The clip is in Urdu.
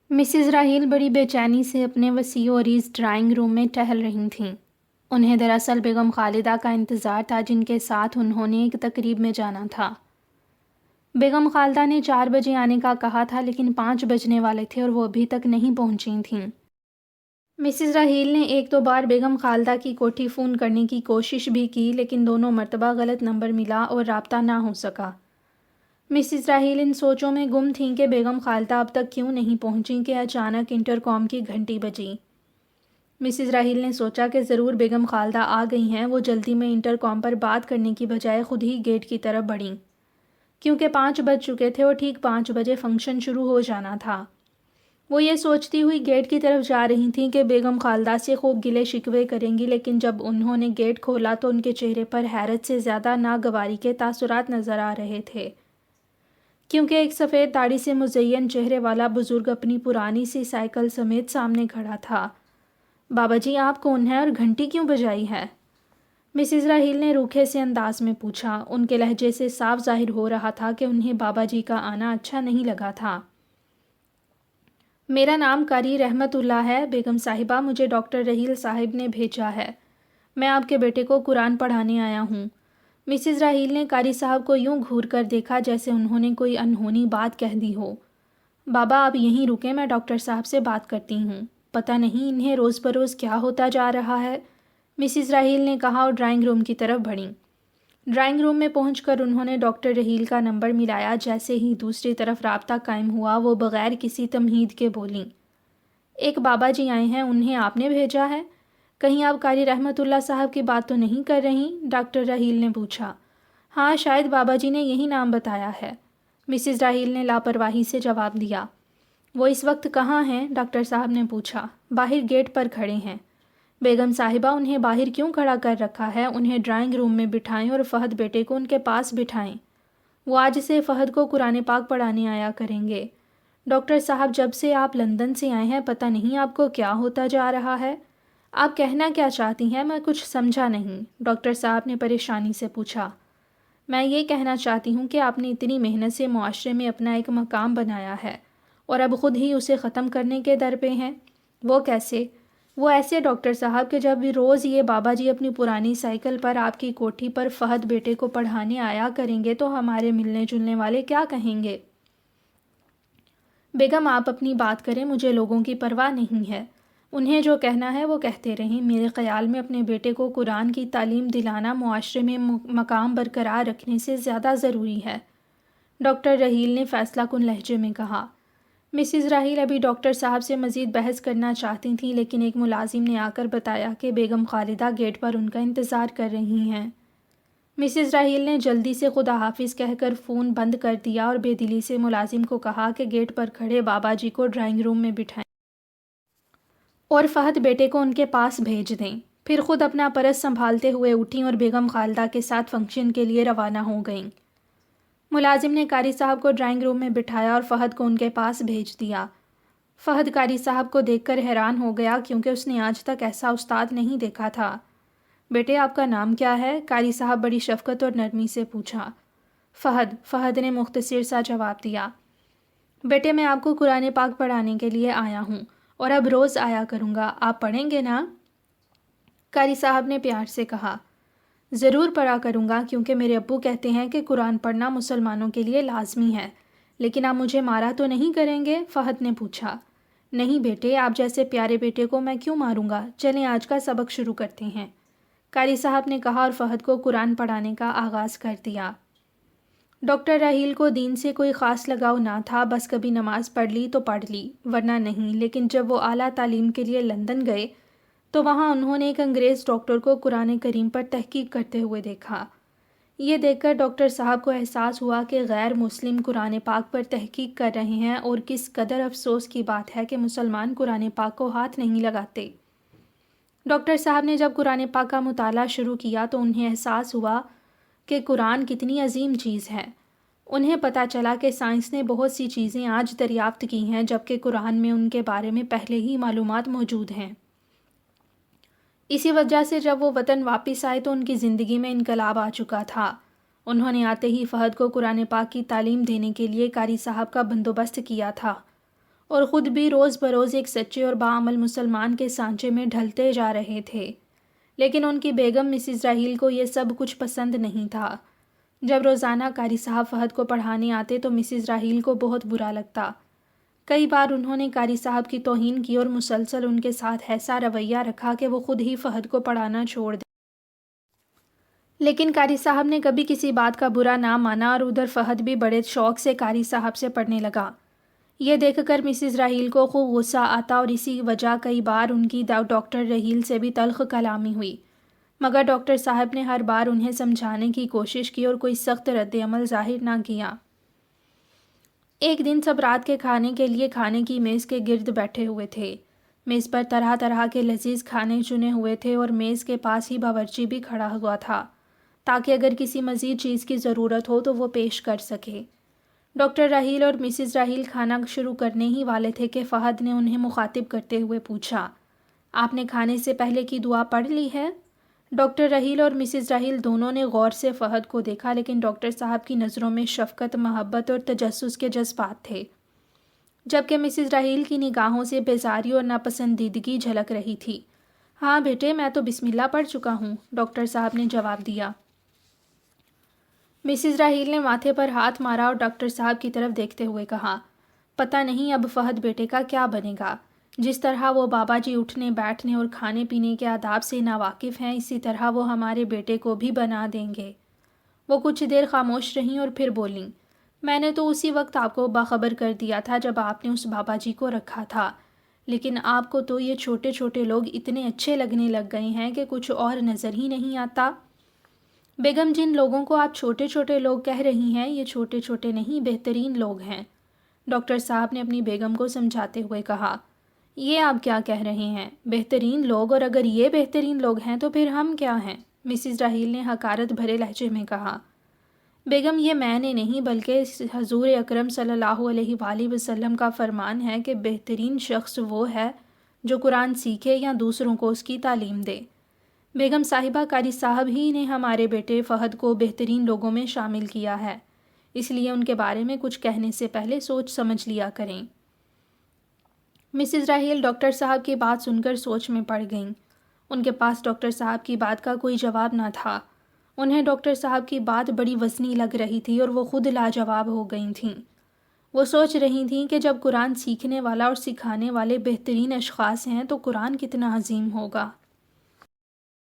مسز راہیل بڑی بے چینی سے اپنے وسیع و عریض ڈرائنگ روم میں ٹہل رہی تھیں۔ انہیں دراصل بیگم خالدہ کا انتظار تھا، جن کے ساتھ انہوں نے ایک تقریب میں جانا تھا۔ بیگم خالدہ نے 4 بجے آنے کا کہا تھا، لیکن 5 بجنے والے تھے اور وہ ابھی تک نہیں پہنچی تھیں۔ مسز راہیل نے 1-2 بار بیگم خالدہ کی کوٹھی فون کرنے کی کوشش بھی کی، لیکن دونوں مرتبہ غلط نمبر ملا اور رابطہ نہ ہو سکا۔ مسز راہیل ان سوچوں میں گم تھیں کہ بیگم خالدہ اب تک کیوں نہیں پہنچیں کہ اچانک انٹر کام کی گھنٹی بجی۔ مسز راہیل نے سوچا کہ ضرور بیگم خالدہ آ گئی ہیں۔ وہ جلدی میں انٹر کام پر بات کرنے کی بجائے خود ہی گیٹ کی طرف بڑھیں، کیونکہ 5 بج چکے تھے اور ٹھیک 5 بجے فنکشن شروع ہو جانا تھا۔ وہ یہ سوچتی ہوئی گیٹ کی طرف جا رہی تھیں کہ بیگم خالدہ سے خوب گلے شکوے کریں گی، لیکن جب انہوں نے گیٹ کھولا تو ان کے چہرے پر حیرت سے زیادہ ناگواری کے تاثرات نظر آ رہے تھے، کیونکہ ایک سفید داڑھی سے مزین چہرے والا بزرگ اپنی پرانی سی سائیکل سمیت سامنے کھڑا تھا۔ بابا جی، آپ کون ہیں اور گھنٹی کیوں بجائی ہے؟ مسز راہیل نے روکھے سے انداز میں پوچھا۔ ان کے لہجے سے صاف ظاہر ہو رہا تھا کہ انہیں بابا جی کا آنا اچھا نہیں لگا تھا۔ میرا نام قاری رحمت اللہ ہے بیگم صاحبہ، مجھے ڈاکٹر رحیل صاحب نے بھیجا ہے۔ میں آپ کے بیٹے کو قرآن پڑھانے آیا ہوں۔ مسز راہیل نے قاری صاحب کو یوں گھور کر دیکھا جیسے انہوں نے کوئی انہونی بات کہہ دی ہو۔ بابا آپ یہیں رکیں، میں ڈاکٹر صاحب سے بات کرتی ہوں۔ پتہ نہیں انہیں روز بروز کیا ہوتا جا رہا ہے، مسز راہیل نے کہا اور ڈرائنگ روم کی طرف بڑھیں۔ ڈرائنگ روم میں پہنچ کر انہوں نے ڈاکٹر رحیل کا نمبر ملایا۔ جیسے ہی دوسری طرف رابطہ قائم ہوا، وہ بغیر کسی تمہید کے بولیں، ایک بابا جی آئے ہیں، انہیں آپ نے بھیجا ہے؟ کہیں آپ قاری رحمت اللہ صاحب کی بات تو نہیں کر رہی؟ ڈاکٹر رحیل نے پوچھا۔ ہاں، شاید بابا جی نے یہی نام بتایا ہے، مسز راہیل نے لاپرواہی سے جواب دیا۔ وہ اس وقت کہاں ہیں؟ ڈاکٹر صاحب نے پوچھا۔ باہر گیٹ پر کھڑے ہیں۔ بیگم صاحبہ، انہیں باہر کیوں کھڑا کر رکھا ہے؟ انہیں ڈرائنگ روم میں بٹھائیں اور فہد بیٹے کو ان کے پاس بٹھائیں۔ وہ آج سے فہد کو قرآن پاک پڑھانے آیا کریں گے۔ ڈاکٹر صاحب، جب سے آپ لندن سے آئے ہیں پتہ نہیں آپ کو کیا ہوتا جا رہا ہے۔ آپ کہنا کیا چاہتی ہیں؟ میں کچھ سمجھا نہیں، ڈاکٹر صاحب نے پریشانی سے پوچھا۔ میں یہ کہنا چاہتی ہوں کہ آپ نے اتنی محنت سے معاشرے میں اپنا ایک مقام بنایا ہے اور اب خود ہی اسے ختم کرنے کے در پہ ہیں۔ وہ کیسے؟ وہ ایسے ڈاکٹر صاحب کہ جب روز یہ بابا جی اپنی پرانی سائیکل پر آپ کی کوٹھی پر فہد بیٹے کو پڑھانے آیا کریں گے تو ہمارے ملنے جلنے والے کیا کہیں گے؟ بیگم آپ اپنی بات کریں، مجھے لوگوں کی پرواہ نہیں ہے۔ انہیں جو کہنا ہے وہ کہتے رہیں۔ میرے خیال میں اپنے بیٹے کو قرآن کی تعلیم دلانا معاشرے میں مقام برقرار رکھنے سے زیادہ ضروری ہے، ڈاکٹر رحیل نے فیصلہ کن لہجے میں کہا۔ مسز راہیل ابھی ڈاکٹر صاحب سے مزید بحث کرنا چاہتی تھیں، لیکن ایک ملازم نے آ کر بتایا کہ بیگم خالدہ گیٹ پر ان کا انتظار کر رہی ہیں۔ مسز راہیل نے جلدی سے خدا حافظ کہہ کر فون بند کر دیا اور بے دلی سے ملازم کو کہا کہ گیٹ پر کھڑے بابا جی کو ڈرائنگ روم میں بٹھائیں اور فہد بیٹے کو ان کے پاس بھیج دیں۔ پھر خود اپنا پرس سنبھالتے ہوئے اٹھیں اور بیگم خالدہ کے ساتھ فنکشن کے لیے روانہ ہو گئیں۔ ملازم نے قاری صاحب کو ڈرائنگ روم میں بٹھایا اور فہد کو ان کے پاس بھیج دیا۔ فہد قاری صاحب کو دیکھ کر حیران ہو گیا، کیونکہ اس نے آج تک ایسا استاد نہیں دیکھا تھا۔ بیٹے، آپ کا نام کیا ہے؟ قاری صاحب بڑی شفقت اور نرمی سے پوچھا۔ فہد نے مختصر سا جواب دیا۔ بیٹے، میں آپ کو قرآن پاک پڑھانے کے لیے آیا ہوں اور اب روز آیا کروں گا، آپ پڑھیں گے نا؟ قاری صاحب نے پیار سے کہا۔ ضرور پڑھا کروں گا، کیونکہ میرے ابو کہتے ہیں کہ قرآن پڑھنا مسلمانوں کے لیے لازمی ہے۔ لیکن آپ مجھے مارا تو نہیں کریں گے؟ فہد نے پوچھا۔ نہیں بیٹے، آپ جیسے پیارے بیٹے کو میں کیوں ماروں گا؟ چلیں آج کا سبق شروع کرتے ہیں، قاری صاحب نے کہا اور فہد کو قرآن پڑھانے کا آغاز کر دیا۔ ڈاکٹر رحیل کو دین سے کوئی خاص لگاؤ نہ تھا، بس کبھی نماز پڑھ لی تو پڑھ لی، ورنہ نہیں۔ لیکن جب وہ اعلیٰ تعلیم کے لیے لندن گئے تو وہاں انہوں نے ایک انگریز ڈاکٹر کو قرآن کریم پر تحقیق کرتے ہوئے دیکھا۔ یہ دیکھ کر ڈاکٹر صاحب کو احساس ہوا کہ غیر مسلم قرآن پاک پر تحقیق کر رہے ہیں، اور کس قدر افسوس کی بات ہے کہ مسلمان قرآن پاک کو ہاتھ نہیں لگاتے۔ ڈاکٹر صاحب نے جب قرآن پاک کا مطالعہ شروع کیا تو انہیں احساس ہوا کہ قرآن کتنی عظیم چیز ہے۔ انہیں پتہ چلا کہ سائنس نے بہت سی چیزیں آج دریافت کی ہیں، جبکہ قرآن میں ان کے بارے میں پہلے ہی معلومات موجود ہیں۔ اسی وجہ سے جب وہ وطن واپس آئے تو ان کی زندگی میں انقلاب آ چکا تھا۔ انہوں نے آتے ہی فہد کو قرآن پاک کی تعلیم دینے کے لیے قاری صاحب کا بندوبست کیا تھا اور خود بھی روز بروز ایک سچے اور باعمل مسلمان کے سانچے میں ڈھلتے جا رہے تھے، لیکن ان کی بیگم مسز راحیل کو یہ سب کچھ پسند نہیں تھا۔ جب روزانہ قاری صاحب فہد کو پڑھانے آتے تو مسز راحیل کو بہت برا لگتا۔ کئی بار انہوں نے قاری صاحب کی توہین کی اور مسلسل ان کے ساتھ ایسا رویہ رکھا کہ وہ خود ہی فہد کو پڑھانا چھوڑ دے، لیکن قاری صاحب نے کبھی کسی بات کا برا نہ مانا اور ادھر فہد بھی بڑے شوق سے قاری صاحب سے پڑھنے لگا۔ یہ دیکھ کر مسز راحیل کو خوب غصہ آتا اور اسی وجہ کئی بار ان کی ڈاکٹر رحیل سے بھی تلخ کلامی ہوئی، مگر ڈاکٹر صاحب نے ہر بار انہیں سمجھانے کی کوشش کی اور کوئی سخت رد عمل ظاہر نہ کیا۔ ایک دن سب رات کے کھانے کے لیے کھانے کی میز کے گرد بیٹھے ہوئے تھے۔ میز پر طرح طرح کے لذیذ کھانے چنے ہوئے تھے اور میز کے پاس ہی باورچی بھی کھڑا ہوا تھا تاکہ اگر کسی مزید چیز کی ضرورت ہو تو وہ پیش کر سکے۔ ڈاکٹر راحیل اور مسز راحیل کھانا شروع کرنے ہی والے تھے کہ فہد نے انہیں مخاطب کرتے ہوئے پوچھا، آپ نے کھانے سے پہلے کی دعا پڑھ لی ہے؟ ڈاکٹر راحیل اور مسز راحیل دونوں نے غور سے فہد کو دیکھا، لیکن ڈاکٹر صاحب کی نظروں میں شفقت، محبت اور تجسس کے جذبات تھے، جبکہ مسز راحیل کی نگاہوں سے بیزاری اور ناپسندیدگی جھلک رہی تھی۔ ہاں بیٹے، میں تو بسم اللہ پڑھ چکا ہوں، ڈاکٹر صاحب نے جواب دیا۔ مسز راحیل نے ماتھے پر ہاتھ مارا اور ڈاکٹر صاحب کی طرف دیکھتے ہوئے کہا، پتہ نہیں اب فہد بیٹے کا کیا بنے گا۔ جس طرح وہ بابا جی اٹھنے بیٹھنے اور کھانے پینے کے آداب سے ناواقف ہیں، اسی طرح وہ ہمارے بیٹے کو بھی بنا دیں گے۔ وہ کچھ دیر خاموش رہیں اور پھر بولیں، میں نے تو اسی وقت آپ کو باخبر کر دیا تھا جب آپ نے اس بابا جی کو رکھا تھا، لیکن آپ کو تو یہ چھوٹے چھوٹے لوگ اتنے اچھے لگنے لگ گئے ہیں کہ کچھ اور نظر ہی نہیں آتا۔ بیگم، جن لوگوں کو آپ چھوٹے چھوٹے لوگ کہہ رہی ہیں، یہ چھوٹے چھوٹے نہیں، بہترین لوگ ہیں، ڈاکٹر صاحب نے اپنی بیگم کو سمجھاتے ہوئے کہا۔ یہ آپ کیا کہہ رہے ہیں؟ بہترین لوگ؟ اور اگر یہ بہترین لوگ ہیں تو پھر ہم کیا ہیں؟ مسز راحیل نے حقارت بھرے لہجے میں کہا۔ بیگم، یہ میں نے نہیں بلکہ حضور اکرم صلی اللہ علیہ وآلہ وسلم کا فرمان ہے کہ بہترین شخص وہ ہے جو قرآن سیکھے یا دوسروں کو اس کی تعلیم دے۔ بیگم صاحبہ، قاری صاحب ہی نے ہمارے بیٹے فہد کو بہترین لوگوں میں شامل کیا ہے، اس لیے ان کے بارے میں کچھ کہنے سے پہلے سوچ سمجھ لیا کریں۔ مسز راحیل ڈاکٹر صاحب کی بات سن کر سوچ میں پڑ گئیں۔ ان کے پاس ڈاکٹر صاحب کی بات کا کوئی جواب نہ تھا۔ انہیں ڈاکٹر صاحب کی بات بڑی وزنی لگ رہی تھی اور وہ خود لاجواب ہو گئی تھیں۔ وہ سوچ رہی تھیں کہ جب قرآن سیکھنے والا اور سکھانے والے بہترین اشخاص ہیں تو قرآن کتنا عظیم ہوگا۔